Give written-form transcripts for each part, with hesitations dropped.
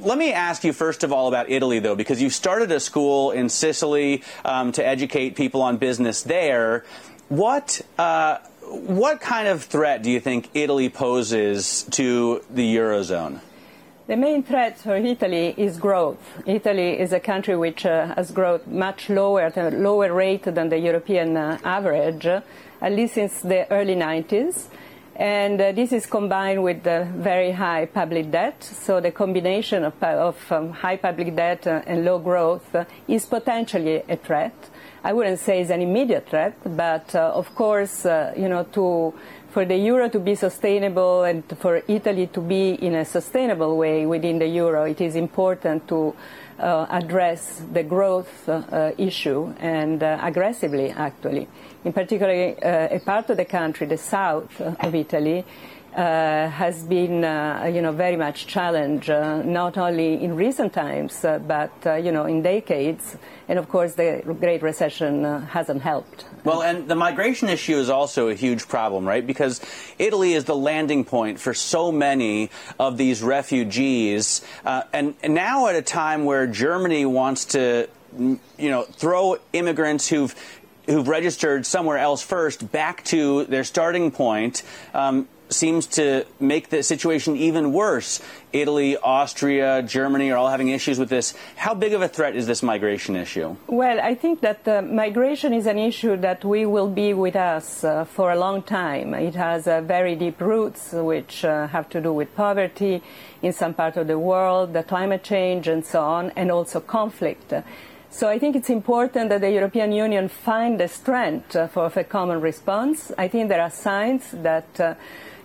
let me ask you first of all about Italy, though, because you started a school in Sicily to educate people on business there. What kind of threat do you think Italy poses to the Eurozone? The main threat for Italy is growth. Italy is a country which has grown much lower, at a lower rate than the European average, at least since the early 90s. And this is combined with very high public debt. So the combination of high public debt and low growth is potentially a threat. I wouldn't say it's an immediate threat, but of course, for the euro to be sustainable and for Italy to be in a sustainable way within the euro, it is important to address the growth issue, and aggressively, actually. In particular, a part of the country, the south of Italy, has been, very much challenged, not only in recent times, but, in decades. And, of course, the Great Recession hasn't helped. Well, and the migration issue is also a huge problem, right? Because Italy is the landing point for so many of these refugees. And now at a time where Germany wants to, throw immigrants who've registered somewhere else first back to their starting point, seems to make the situation even worse. Italy, Austria, Germany are all having issues with this. How big of a threat is this migration issue? Well, I think that migration is an issue that will be with us for a long time. It has very deep roots, which have to do with poverty in some part of the world, the climate change, and so on, and also conflict. So I think it's important that the European Union find the strength for a common response. I think there are signs that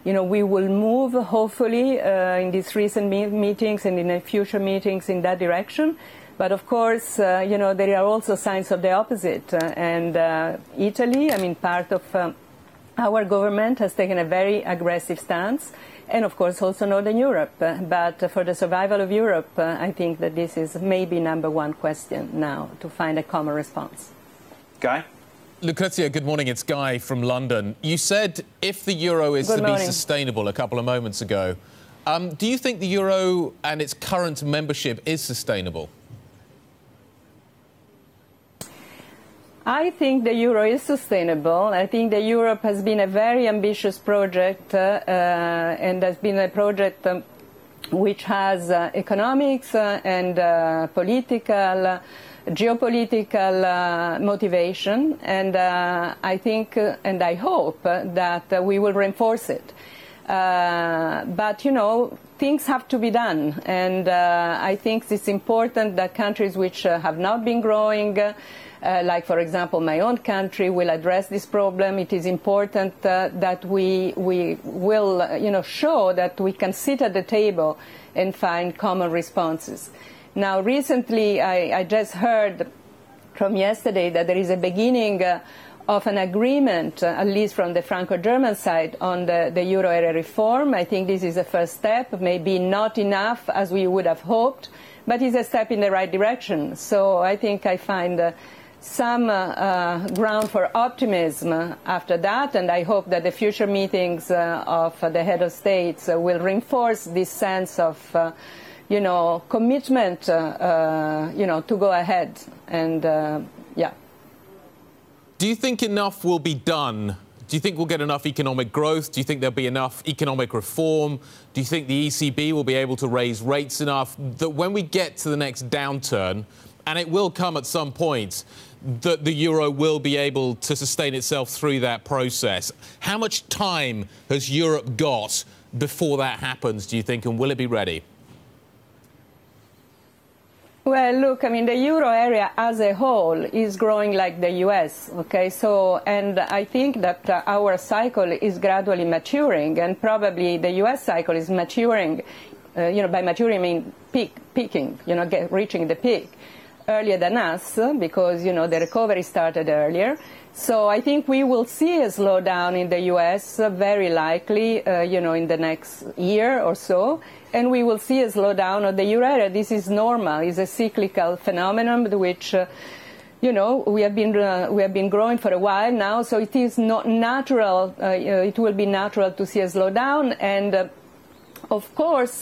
we will move, hopefully, in these recent meetings and in the future meetings in that direction. But, of course, there are also signs of the opposite. And Italy, part of our government has taken a very aggressive stance. And, of course, also Northern Europe. But for the survival of Europe, I think that this is maybe number one question now, to find a common response. Guy? Lucrezia, good morning. It's Guy from London. You said if the euro is to be sustainable a couple of moments ago. Do you think the euro and its current membership is sustainable? I think the euro is sustainable. I think that Europe has been a very ambitious project and has been a project which has economics and political, geopolitical motivation. And I think and I hope that we will reinforce it. But, things have to be done. And I think it's important that countries which have not been growing, like, for example, my own country, will address this problem. It is important that we will, show that we can sit at the table and find common responses. Now, recently, I just heard from yesterday that there is a beginning of an agreement, at least from the Franco-German side, on the euro area reform. I think this is a first step, maybe not enough as we would have hoped, but it's a step in the right direction. So I think I find some ground for optimism after that, and I hope that the future meetings of the head of states will reinforce this sense of, commitment, to go ahead. And, Do you think enough will be done? Do you think we'll get enough economic growth? Do you think there'll be enough economic reform? Do you think the ECB will be able to raise rates enough that when we get to the next downturn, and it will come at some point, that the euro will be able to sustain itself through that process? How much time has Europe got before that happens, do you think, and will it be ready? Well, look, the euro area as a whole is growing like the US, okay? So, and I think that our cycle is gradually maturing, and probably the US cycle is maturing, by maturing I mean peaking, reaching the peak earlier than us, because, the recovery started earlier. So I think we will see a slowdown in the US, very likely, in the next year or so. And we will see a slowdown of the euro area. This is normal. It's a cyclical phenomenon, which, we have been growing for a while now. So it is not natural. It will be natural to see a slowdown. And Of course,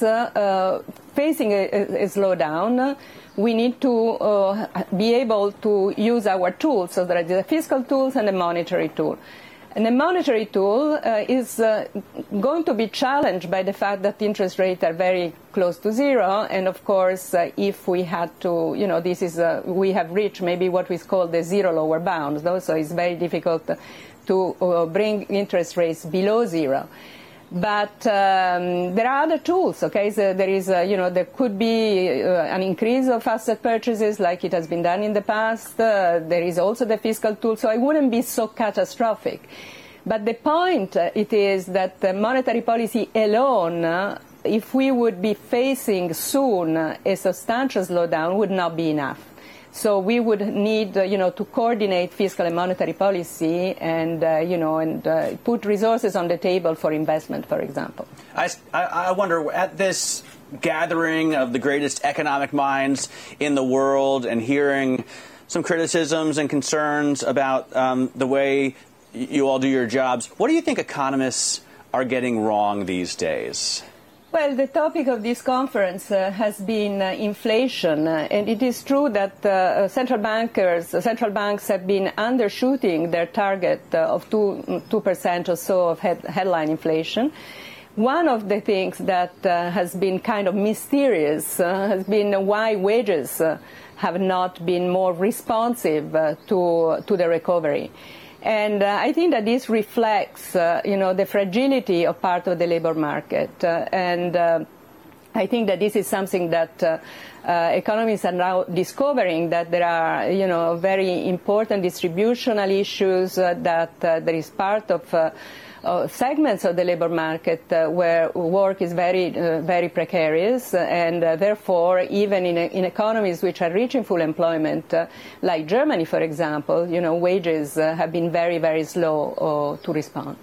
facing a slowdown, we need to be able to use our tools. So there are the fiscal tools and the monetary tool. And the monetary tool is going to be challenged by the fact that interest rates are very close to zero. And of course, if we had to, this is, we have reached maybe what we call the zero lower bound. So it's very difficult to bring interest rates below zero. But there are other tools, okay? So there is, there could be an increase of asset purchases like it has been done in the past. There is also the fiscal tool, so I wouldn't be so catastrophic. But the point it is that monetary policy alone, if we would be facing soon a substantial slowdown, would not be enough. So we would need, to coordinate fiscal and monetary policy and, put resources on the table for investment, for example. I wonder, at this gathering of the greatest economic minds in the world and hearing some criticisms and concerns about the way you all do your jobs, what do you think economists are getting wrong these days? Well, the topic of this conference has been inflation, and it is true that central banks have been undershooting their target of 2% or so of headline inflation. One of the things that has been kind of mysterious has been why wages have not been more responsive to the recovery. And I think that this reflects, the fragility of part of the labor market. And I think that this is something that economists are now discovering, that there are, very important distributional issues, that there is part of segments of the labor market where work is very, very precarious, and therefore, even in economies which are reaching full employment, like Germany, for example, wages have been very, very slow to respond.